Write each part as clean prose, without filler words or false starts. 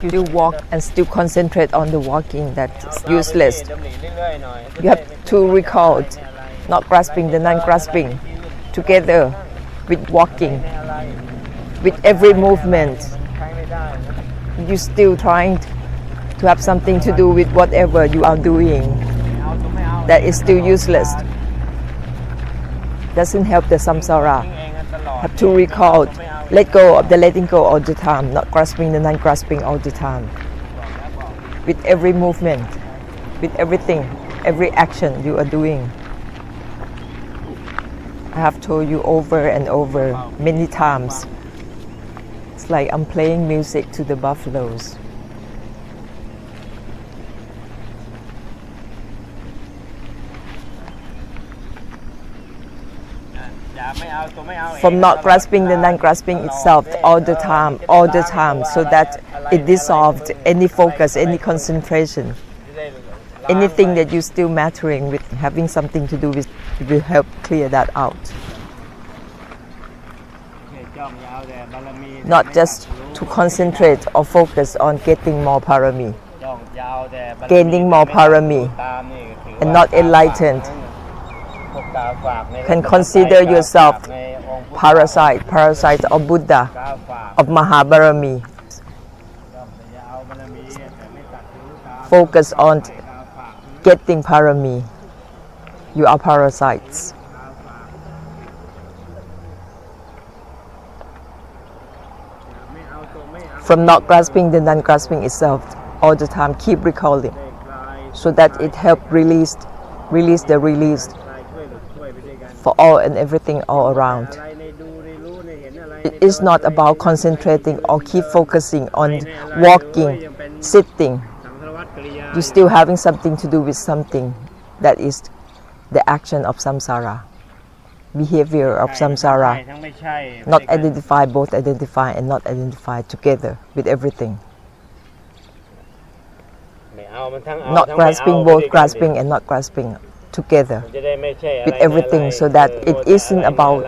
You still walk and still concentrate on the walking, that's useless. You have to record, not grasping the non-grasping, together with walking, with every movement. You're still trying to have something to do with whatever you are doing. That is still useless. Doesn't help the samsara. Have to record. Let go of the letting go all the time, not grasping the non-grasping all the time. With every movement, with everything, every action you are doing. I have told you over and over many times. It's like I'm playing music to the buffaloes. From not grasping the non-grasping itself all the time, so that it dissolved any focus, any concentration, anything that you're still mattering with, having something to do with, will help clear that out. Not just to concentrate or focus on getting more parami, gaining more parami, and not enlightened. Can consider yourself parasite of Buddha, of Mahabarami. Focus on getting parami. You are parasites. From not grasping the non-grasping itself all the time, keep recalling, so that it helps release the released for all and everything all around. It is not about concentrating or keep focusing on walking, sitting. You're still having something to do with something. That is the action of samsara, behavior of samsara. Not identify, both identify and not identify together with everything. Not grasping, both grasping and not grasping together with everything, so that it isn't about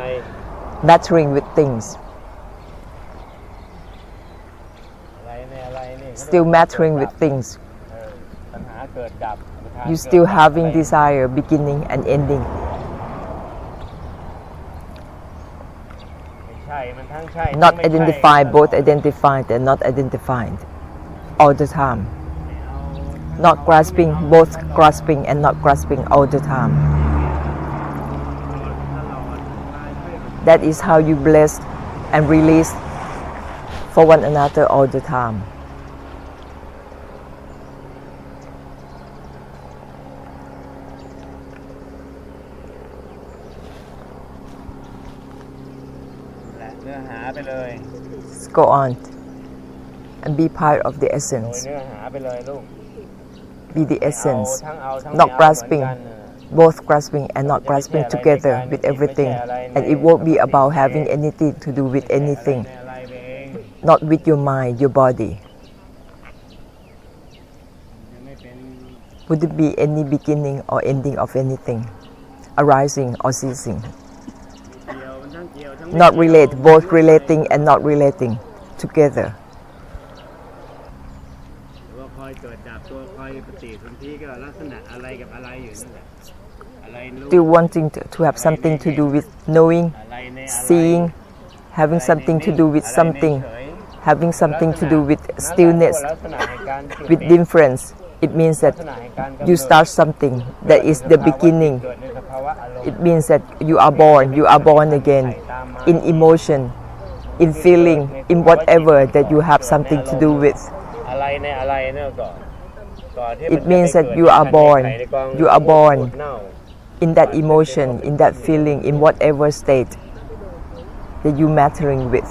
mattering with things. Still mattering with things. You still having desire, beginning and ending. Not identified, both identified and not identified all the time. Not grasping, both grasping and not grasping all the time. That is how you bless and release for one another all the time. Just go on and be part of the essence. Be the essence, not grasping, both grasping and not grasping together with everything. And it won't be about having anything to do with anything, not with your mind, your body. Would it be any beginning or ending of anything, arising or ceasing? Not relate, both relating and not relating together. Still wanting to have something to do with knowing, seeing, having something to do with something, having something to do with stillness, with difference. It means that you start something that is the beginning. It means that you are born again in emotion, in feeling, in whatever that you have something to do with. It means that you are born in that emotion, in that feeling, in whatever state that you mattering with.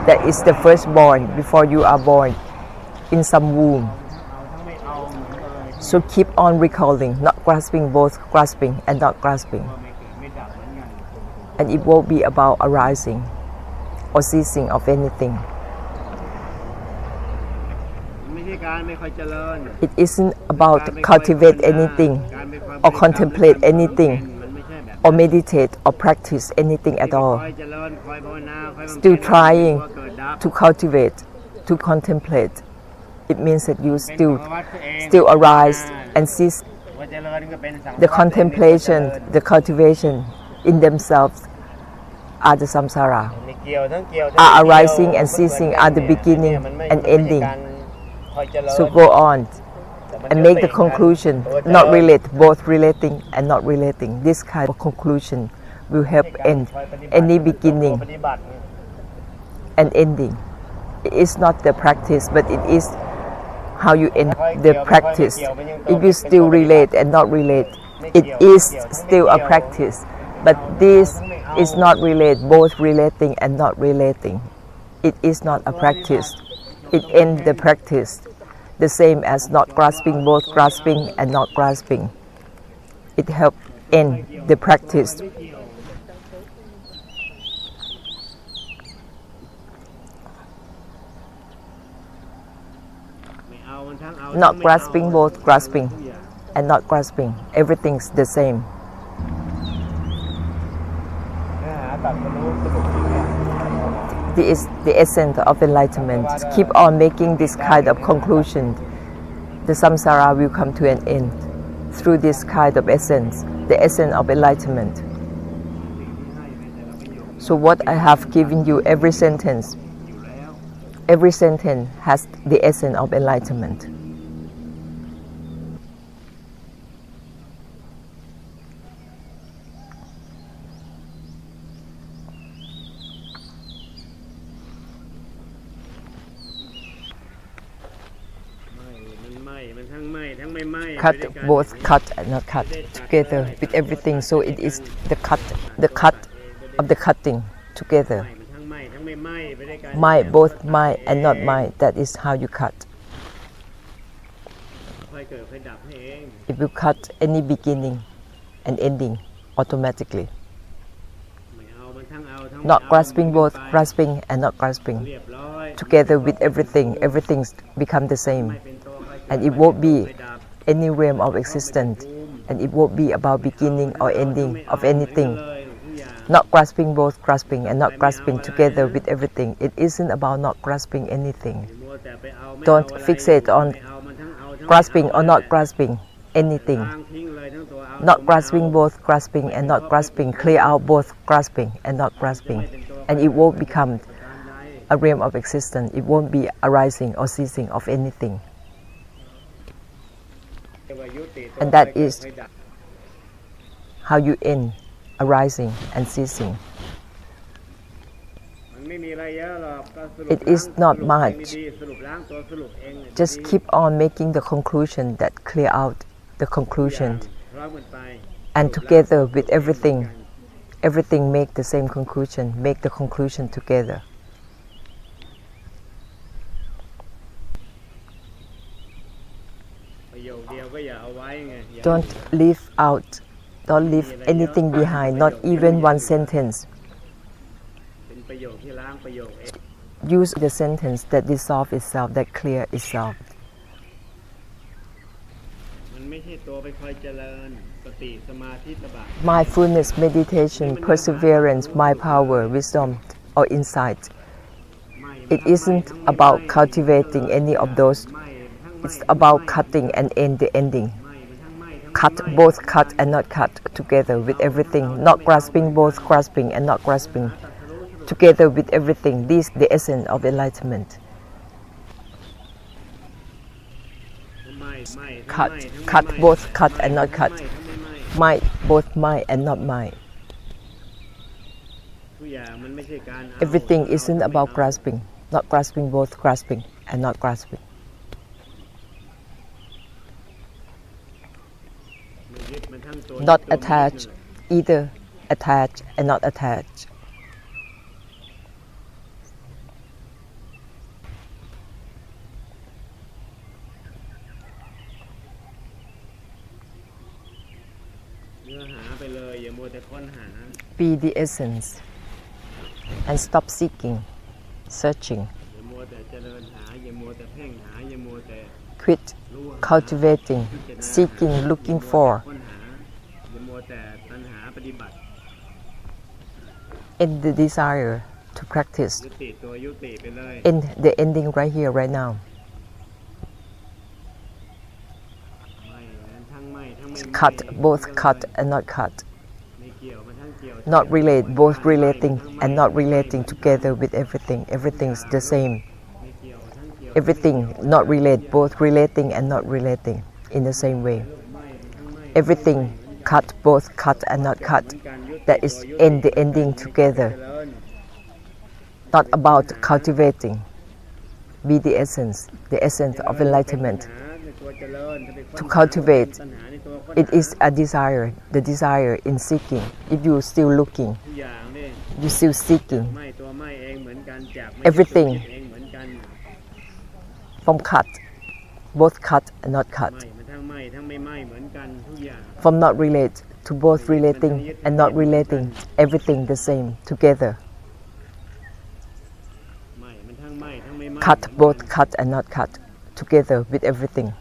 That is the firstborn before you are born in some womb. So keep on recalling, not grasping, both grasping and not grasping. And it won't be about arising or ceasing of anything. It isn't about cultivate anything or contemplate anything or meditate or practice anything at all. Still trying to cultivate, to contemplate, it means that you still arise and cease the contemplation, the cultivation in themselves are the samsara, are arising and ceasing, are the beginning and ending. So go on and make the conclusion, not relate, both relating and not relating. This kind of conclusion will help end any beginning and ending. It is not the practice, but it is how you end the practice. If you still relate and not relate, it is still a practice. But this is not relate, both relating and not relating. It is not a practice. It ends the practice. The same as not grasping, both grasping and not grasping. It helps end the practice. Not grasping, both grasping and not grasping. Everything's the same. This is the essence of enlightenment. Keep on making this kind of conclusion. The samsara will come to an end through this kind of essence, the essence of enlightenment. So what I have given you, every sentence has the essence of enlightenment. Cut, both cut and not cut together with everything. So it is the cut of the cutting together. My, both my and not my. That is how you cut. It will cut any beginning and ending automatically. Not grasping, both grasping and not grasping. Together with everything, everything's become the same. And it won't be any realm of existence, and it won't be about beginning or ending of anything. Not grasping, both grasping and not grasping together with everything. It isn't about not grasping anything. Don't fixate on grasping or not grasping anything. Not grasping, both grasping and not grasping. Clear out both grasping and not grasping, and it won't become a realm of existence. It won't be arising or ceasing of anything. And that is how you end arising and ceasing. It is not much. Just keep on making the conclusion that clear out the conclusion. And together with everything, everything make the same conclusion, make the conclusion together. Don't leave out, don't leave anything behind, not even one sentence. Use the sentence that dissolves itself, that clears itself. Mindfulness, meditation, perseverance, mind power, wisdom, or insight. It isn't about cultivating any of those. It's about cutting and end the ending. Cut, both cut and not cut together with everything. Not grasping, both grasping and not grasping together with everything. This is the essence of enlightenment. Cut, both cut and not cut. My, both my and not my. Everything isn't about grasping. Not grasping, both grasping and not grasping. Not attached, either attached and not attached. Be the essence and stop seeking, searching. Quit cultivating, seeking, looking for. In the desire to practice, in the ending right here, right now. cut, both cut and not cut. Not relate, both relating and not relating together with everything. Everything's the same. Everything not relate, both relating and not relating in the same way. Everything cut, both cut and not cut. That is the ending together. Not about cultivating. Be the essence of enlightenment. To cultivate, it is a desire, the desire in seeking. If you're still looking, you're still seeking. Everything from cut, both cut and not cut. From not relate to both relating and not relating, everything the same, together. Cut, both cut and not cut, together with everything.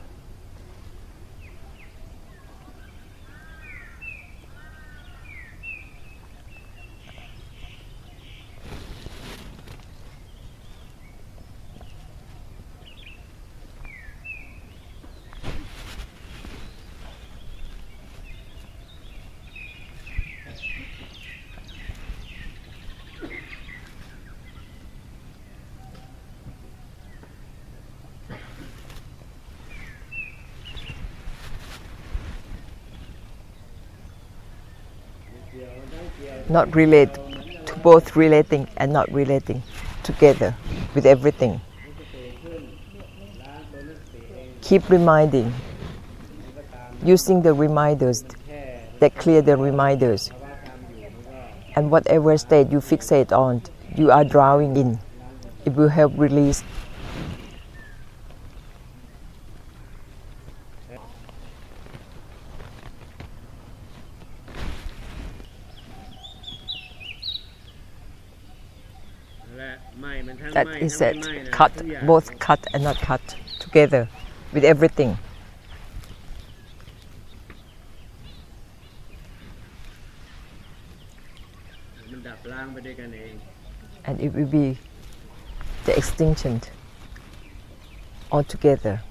Not relate to both relating and not relating, together with everything. Keep reminding, using the reminders that clear the reminders. And whatever state you fixate on, you are drawing in. It will help release. That is it. Cut, both cut and not cut, together with everything. And it will be the extinction altogether.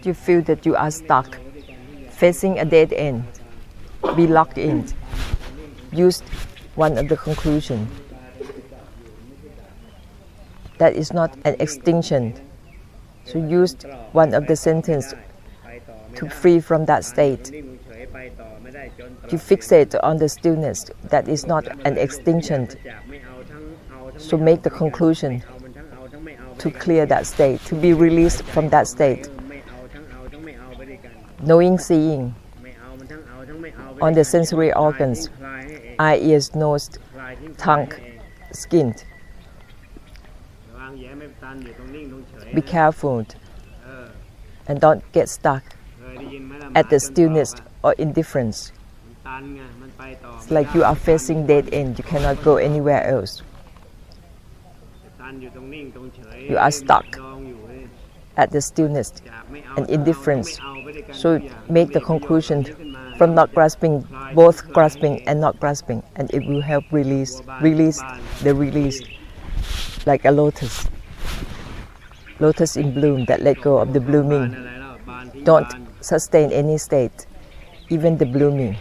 You feel that you are stuck, facing a dead end, be locked in. Use one of the conclusions. That is not an extinction. So use one of the sentences to free from that state. You fixate on the stillness. That is not an extinction. So make the conclusion to clear that state, to be released from that state. Knowing, seeing on the sensory organs, eye, ears, nose, tongue, skin. Be careful and don't get stuck at the stillness or indifference. It's like you are facing dead end, you cannot go anywhere else. You are stuck at the stillness and indifference. So make the conclusion from not grasping, both grasping and not grasping, and it will help release the release, like a lotus in bloom that let go of the blooming. Don't sustain any state, even the blooming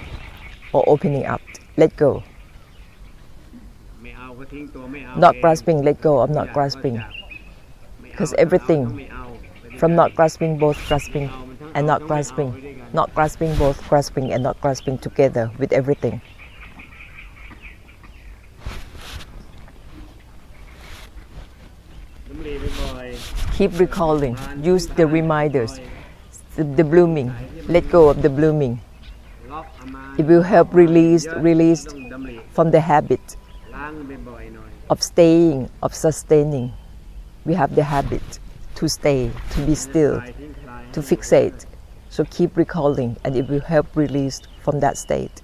or opening up. Let go. Not grasping, let go of not grasping. Because everything from not grasping, both grasping and not grasping, both grasping and not grasping together with everything. Keep recalling, use the reminders, the blooming, let go of the blooming. It will help release from the habit of staying, of sustaining. We have the habit to stay, to be still, to fixate. So keep recalling and it will help release from that state.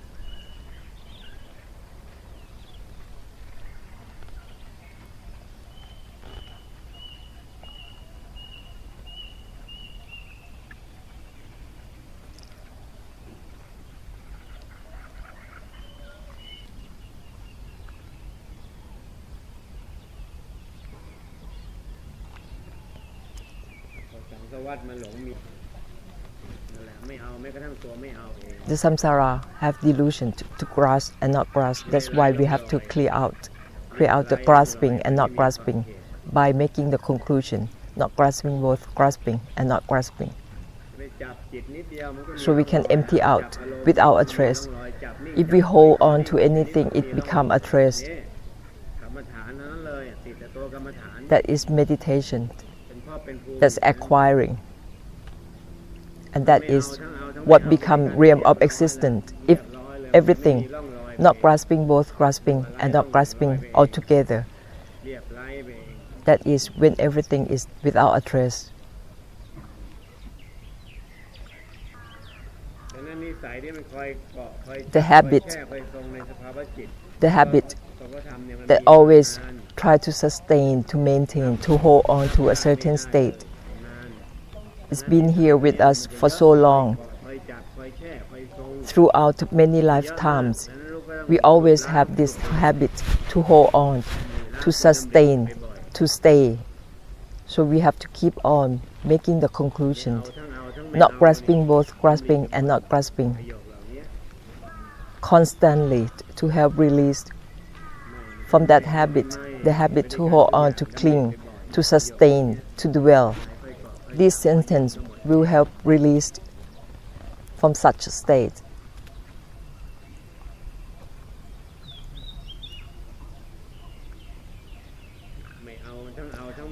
The samsara have delusion to grasp and not grasp. That's why we have to clear out the grasping and not grasping by making the conclusion, not grasping both grasping and not grasping. So we can empty out without a trace. If we hold on to anything, it becomes a trace. That is meditation. That's acquiring. And that is what becomes realm of existence. If everything, not grasping both grasping and not grasping altogether, that is when everything is without a trace. The habit that always try to sustain, to maintain, to hold on to a certain state. It's been here with us for so long. Throughout many lifetimes, we always have this habit to hold on, to sustain, to stay. So we have to keep on making the conclusion, not grasping both grasping and not grasping, constantly to help release from that habit, the habit to hold on, to cling, to sustain, to dwell. This sentence will help release from such a state.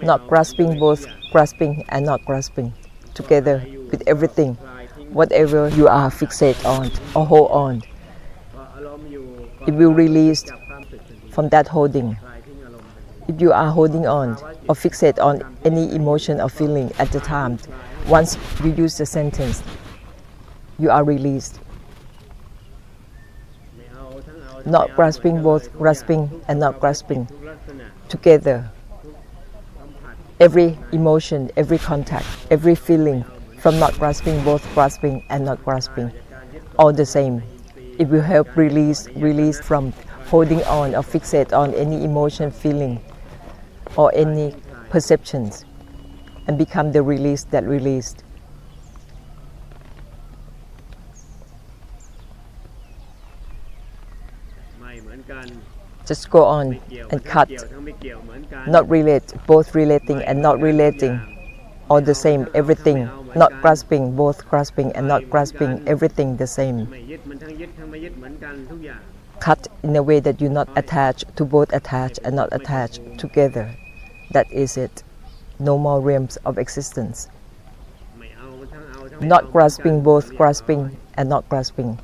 Not grasping both grasping and not grasping together with everything, whatever you are fixate on or hold on, it will release from that holding. If you are holding on or fixate on any emotion or feeling at the time, once you use the sentence, you are released. Not grasping both grasping and not grasping together. Every emotion, every contact, every feeling from not grasping both grasping and not grasping, all the same. It will help release from holding on or fixate on any emotion, feeling, or any perceptions, and become the release that released. Just go on and cut, not relate, both relating and not relating, all the same, everything, not grasping, both grasping and not grasping, everything the same. Cut in a way that you not attach to both attach and not attach together. That is it. No more realms of existence. Not grasping, both grasping and not grasping.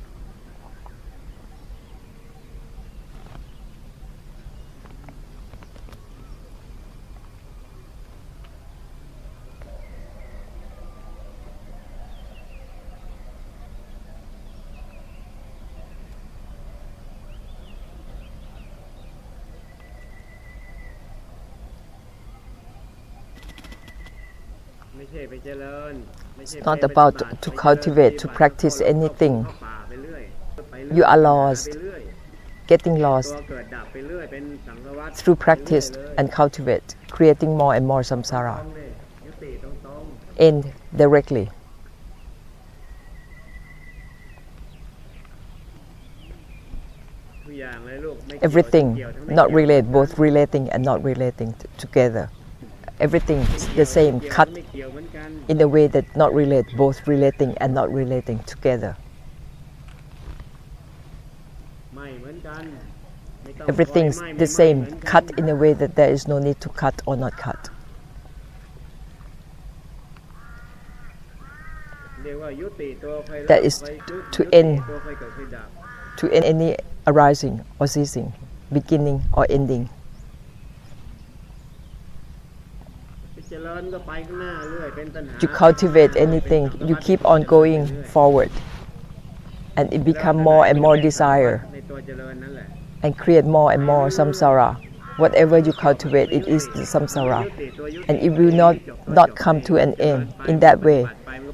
It's not about to cultivate, to practice anything. You are lost, getting lost through practice and cultivate, creating more and more samsara. End directly. Everything, not relate, both relating and not relating together. Everything is the same, cut in a way that not relate, both relating and not relating together. Everything's the same, cut in a way that there is no need to cut or not cut. That is to end any arising or ceasing, beginning or ending. You cultivate anything, you keep on going forward, and it becomes more and more desire, and create more and more samsara. Whatever you cultivate, it is the samsara, and it will not come to an end in that way.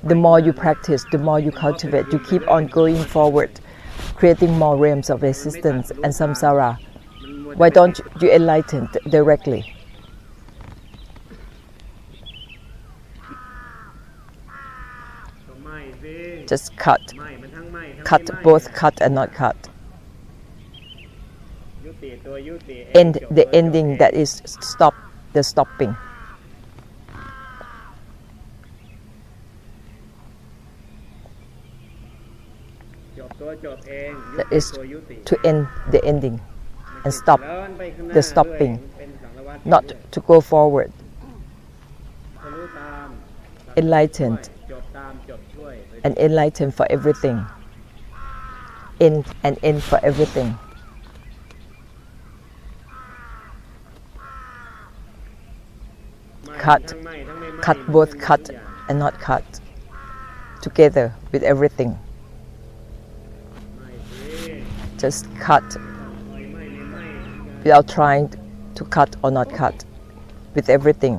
The more you practice, the more you cultivate, you keep on going forward, creating more realms of existence and samsara. Why don't you enlighten directly? just cut ไหม้มันทั้งไหม้ทั้ง cut ไม่ไหม้ both cut and not cut ยุติตัวยุติ end จบ the ตัวจบ ending that is stop the stopping จบตัวจบเอง that ยุติ is ตัวยุติ to end the ending ไม่ and ใช่ stop เดินไปข้างหน้า the stopping เรื่อยเป็นสังสารวัฏ not ไปเรื่อย to go forward ทะลุตาม enlightened จบตามจบช่วย and enlightened for everything end and end for everything ไหม้ cut ทั้งไหม้ทั้งไม่ไหม้ cut มัน both ทั้ง cut ทุกอย่าง and not cut together with everything ไหม้สิ just cut ไหม้ไม่ไหม้ without trying to cut or not cut with everything